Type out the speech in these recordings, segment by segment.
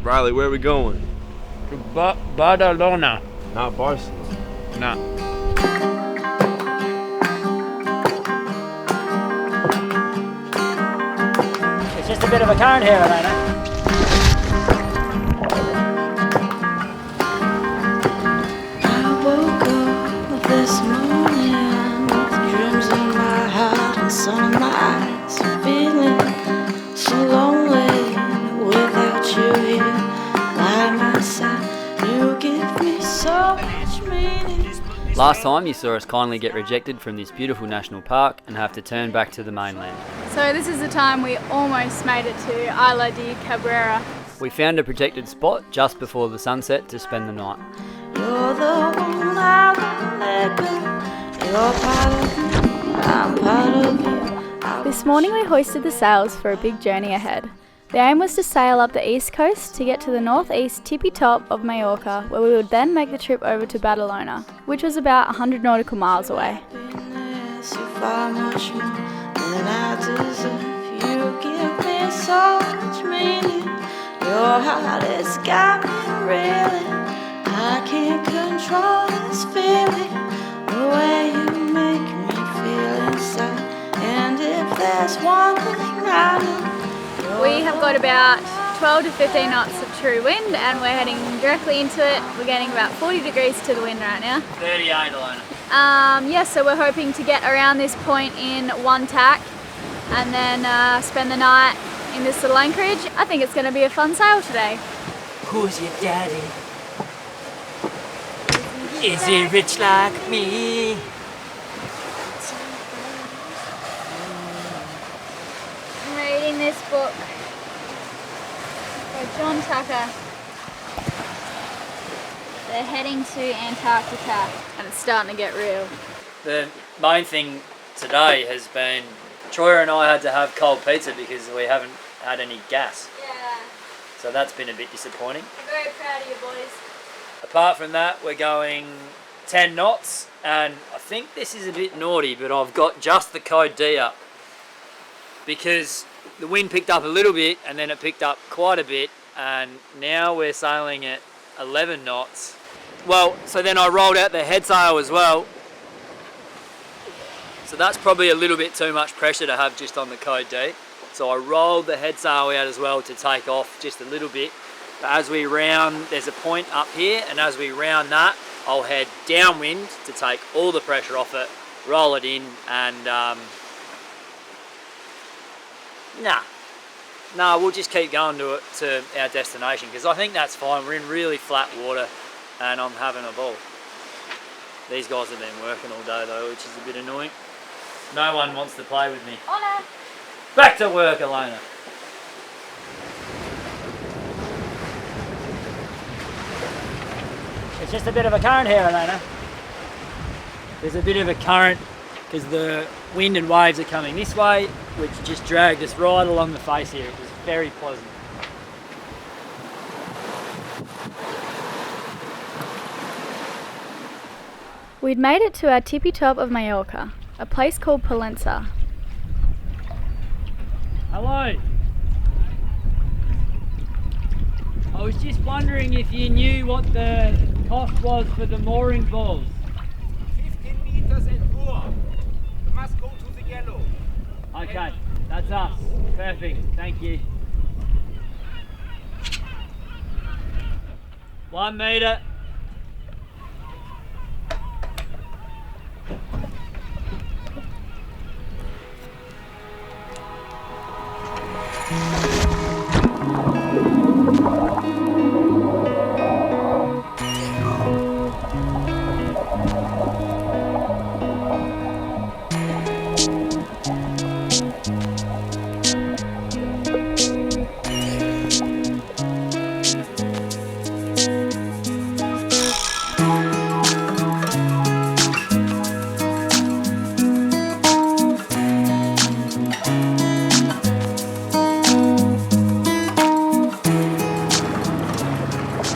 Riley, where are we going? To Badalona. Not Barcelona. Nah. It's just a bit of a current here, Elayna. I woke up this morning with dreams in my heart and sun in my eyes, feeling so lonely without you here by my side. You give me so much meaning. Last time you saw us kindly get rejected from this beautiful national park and have to turn back to the mainland. So this is the time we almost made it to Isla de Cabrera. We found a protected spot just before the sunset to spend the night. You're the one I won't let go. You're part of me, I'm part of you. This morning we hoisted the sails for a big journey ahead. The aim was to sail up the east coast to get to the northeast tippy top of Mallorca, where we would then make the trip over to Badalona, which was about 100 nautical miles away. Happiness, you far much more than I deserve. You give me so much meaning. Your heart has got me reeling. I can't control this feeling, the way you make me feel inside. And if there's one thing I know, We have got about 12 to 15 knots of true wind and we're heading directly into it. We're getting about 40 degrees to the wind right now. 38, Elayna. So we're hoping to get around this point in one tack and then spend the night in this little anchorage. I think it's going to be a fun sail today. Who's your daddy? Is he rich like me? I'm reading this book by John Tucker. They're heading to Antarctica and it's starting to get real. The main thing today has been Troy and I had to have cold pizza because we haven't had any gas. Yeah, So that's been a bit disappointing. I'm very proud of you boys. Apart from that, we're going 10 knots and I think this is a bit naughty, but I've got just the code D up because the wind picked up a little bit and then it picked up quite a bit and now we're sailing at 11 knots. Well, so then I rolled out the head sail as well. So that's probably a little bit too much pressure to have just on the code D. So I rolled the head sail out as well to take off just a little bit. But as we round, there's a point up here, and as we round that, I'll head downwind to take all the pressure off it, roll it in, and we'll just keep going to our destination because I think that's fine. We're in really flat water and I'm having a ball. These guys have been working all day though, which is a bit annoying. No one wants to play with me. Honor! Back to work, Elayna. It's just a bit of a current here, Elayna. There's a bit of a current because the wind and waves are coming this way, which just dragged us right along the face here. It was very pleasant. We'd made it to our tippy top of Mallorca, a place called Pollença. Hello. I was just wondering if you knew what the cost was for the mooring balls. 15 meters and more. You must go to the yellow. Okay, that's us. Perfect, thank you. 1 meter.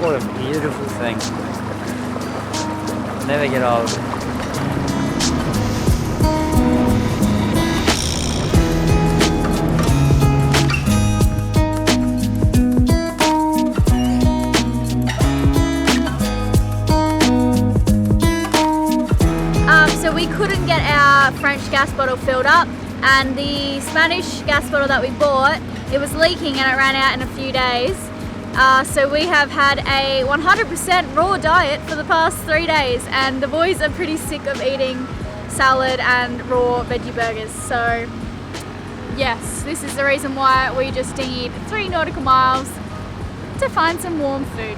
What a beautiful thing. Never get old. French gas bottle filled up, and the Spanish gas bottle that we bought, it was leaking and it ran out in a few days. So we have had a 100% raw diet for the past 3 days, and the boys are pretty sick of eating salad and raw veggie burgers. So yes, this is the reason why we just dinghied 3 nautical miles to find some warm food.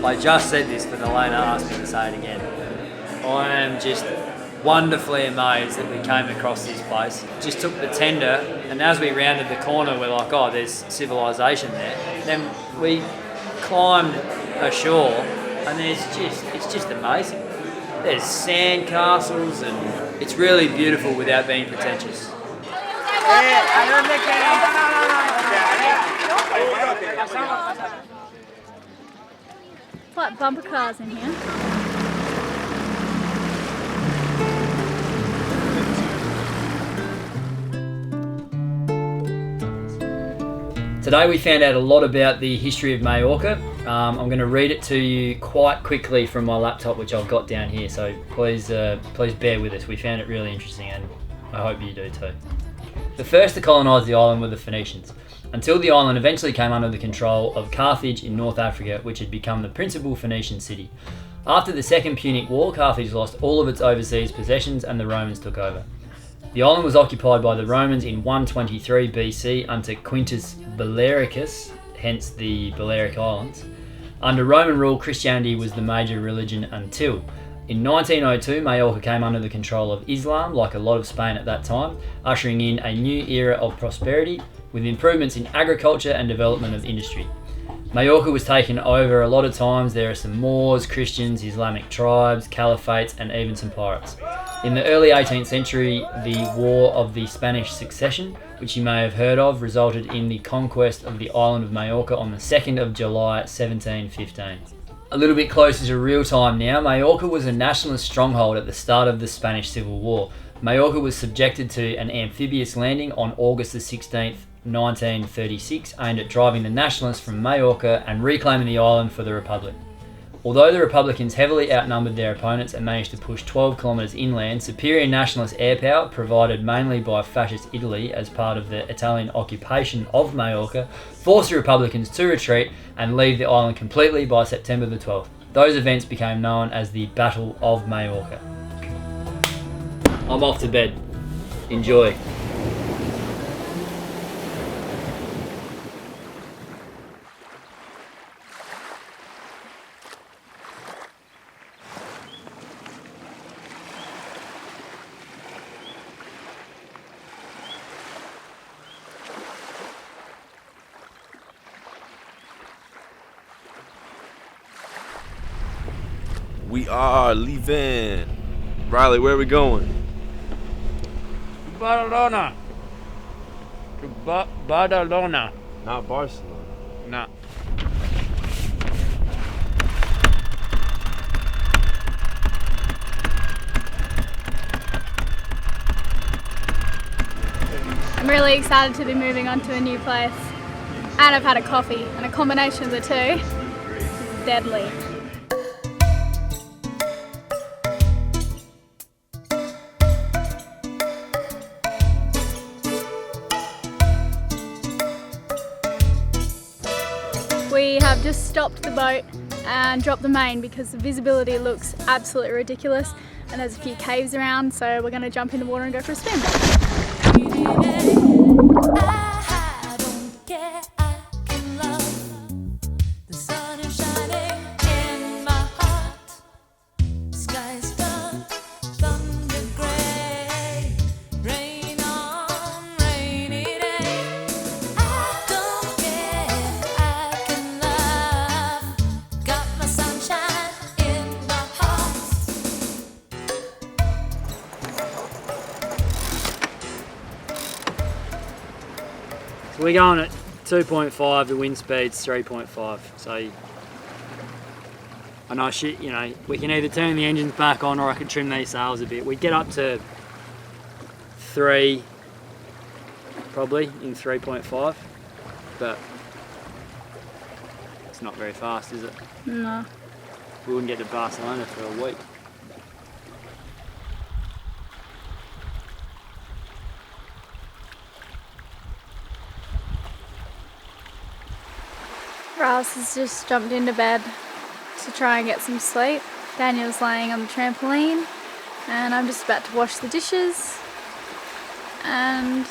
I just said this, but Elayna asked me to say it again. I am just wonderfully amazed that we came across this place. Just took the tender, and as we rounded the corner, we're like, oh, there's civilization there. Then we climbed ashore, and it's just amazing. There's sand castles, and it's really beautiful without being pretentious. It's like bumper cars in here. Today we found out a lot about the history of Mallorca. I'm going to read it to you quite quickly from my laptop, which I've got down here, so please bear with us. We found it really interesting, and I hope you do too. The first to colonise the island were the Phoenicians, until the island eventually came under the control of Carthage in North Africa, which had become the principal Phoenician city. After the Second Punic War, Carthage lost all of its overseas possessions and the Romans took over. The island was occupied by the Romans in 123 BC under Quintus Bellericus, hence the Balearic Islands. Under Roman rule, Christianity was the major religion until in 1902 Mallorca came under the control of Islam, like a lot of Spain at that time, ushering in a new era of prosperity with improvements in agriculture and development of industry. Mallorca was taken over a lot of times. There are some Moors, Christians, Islamic tribes, caliphates, and even some pirates. In the early 18th century, the War of the Spanish Succession, which you may have heard of, resulted in the conquest of the island of Mallorca on the 2nd of July 1715. A little bit closer to real time now, Mallorca was a nationalist stronghold at the start of the Spanish Civil War. Mallorca was subjected to an amphibious landing on August the 16th, 1936, aimed at driving the nationalists from Mallorca and reclaiming the island for the Republic. Although the Republicans heavily outnumbered their opponents and managed to push 12 kilometres inland, superior nationalist air power, provided mainly by fascist Italy as part of the Italian occupation of Mallorca, forced the Republicans to retreat and leave the island completely by September the 12th. Those events became known as the Battle of Mallorca. I'm off to bed. Enjoy. We are leaving. Riley, where are we going? Badalona. To Badalona. Not Barcelona. No. I'm really excited to be moving on to a new place. And I've had a coffee, and a combination of the two is deadly. We have just stopped the boat and dropped the main because the visibility looks absolutely ridiculous and there's a few caves around, so we're going to jump in the water and go for a swim. We're going at 2.5, the wind speed's 3.5, so I know shit, you know, we can either turn the engines back on or I can trim these sails a bit. We get up to 3, probably in 3.5, but it's not very fast, is it? No. we wouldn't get to Barcelona for a week. Rouse has just jumped into bed to try and get some sleep. Daniel's laying on the trampoline and I'm just about to wash the dishes, and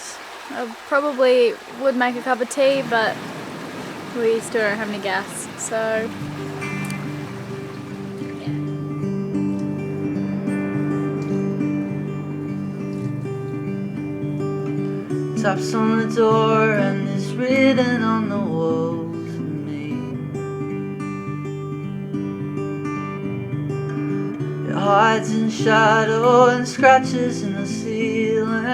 I probably would make a cup of tea, but we still don't have any gas, so Taps on the door and it's written on the walls for me. It hides in shadow and scratches in the ceiling.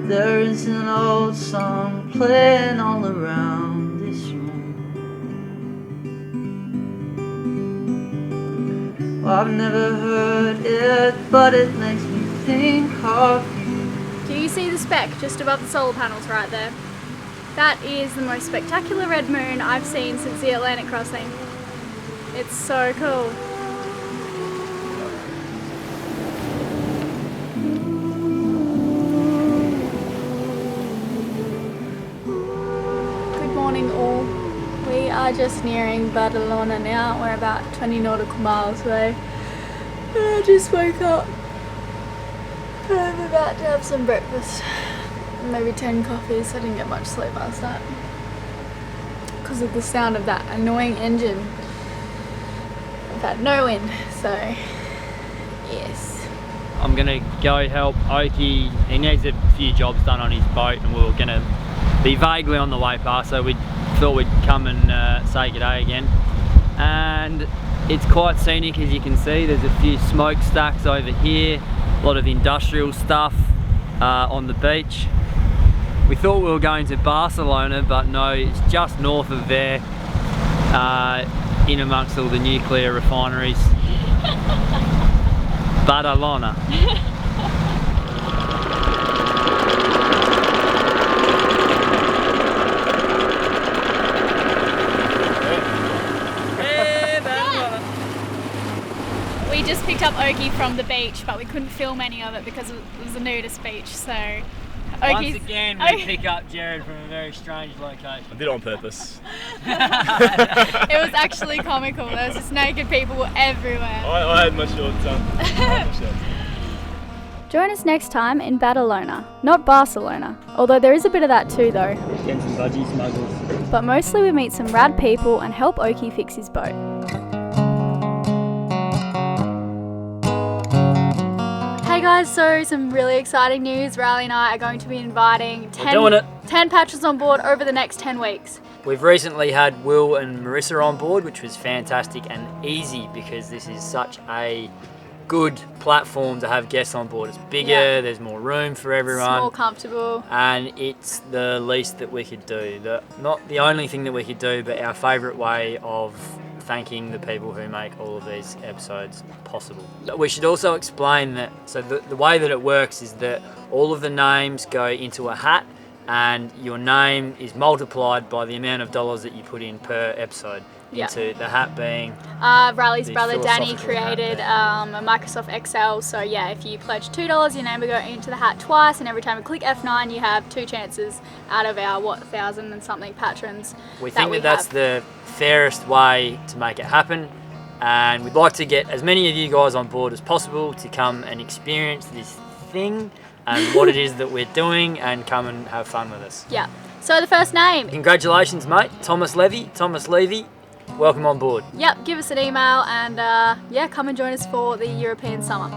There is an old song playing all around this room. I've never heard it, but it makes me think of you. do you see the speck just above the solar panels right there? That is the most spectacular red moon I've seen since the Atlantic crossing. It's so cool. Good morning all. We are just nearing Badalona now. We're about 20 nautical miles away. I just woke up. I'm about to have some breakfast. Maybe 10 coffees. I didn't get much sleep last night because of the sound of that annoying engine. I've had no wind, so yes. I'm gonna go help Oki. He needs a few jobs done on his boat, and we were gonna be vaguely on the way past, so we thought we'd come and say g'day again. And it's quite scenic, as you can see. There's a few smokestacks over here, a lot of industrial stuff on the beach. We thought we were going to Barcelona, but no, it's just north of there, in amongst all the nuclear refineries. Badalona. We just picked up Oki from the beach, but we couldn't film any of it because it was a nudist beach, so Once again, we pick up Jared from a very strange location. I did it on purpose. it was actually comical. There was just naked people everywhere. I had my shorts on. Join us next time in Badalona, not Barcelona, although there is a bit of that too though. Getting some budgie smuggles. But mostly we meet some rad people and help Oki fix his boat. Hey guys, so some really exciting news. Riley and I are going to be inviting 10 patrons on board over the next 10 weeks. We've recently had Will and Marissa on board, which was fantastic and easy because this is such a good platform to have guests on board. It's bigger, there's more room for everyone. It's more comfortable. And it's the least that we could do. Not the only thing that we could do, but our favourite way of thanking the people who make all of these episodes possible. We should also explain that, so the way that it works is that all of the names go into a hat and your name is multiplied by the amount of dollars that you put in per episode. Into the hat being Riley's brother Danny created a Microsoft Excel, so yeah, if you pledge $2 your name will go into the hat twice, and every time you click F9 you have 2 chances out of our 1,000 and something patrons. We think that that's the fairest way to make it happen, and we'd like to get as many of you guys on board as possible to come and experience this thing and what it is that we're doing, and come and have fun with us. Yeah. So the first name. Congratulations, mate. Thomas Levy. Welcome on board. Yep, give us an email and yeah, come and join us for the European summer.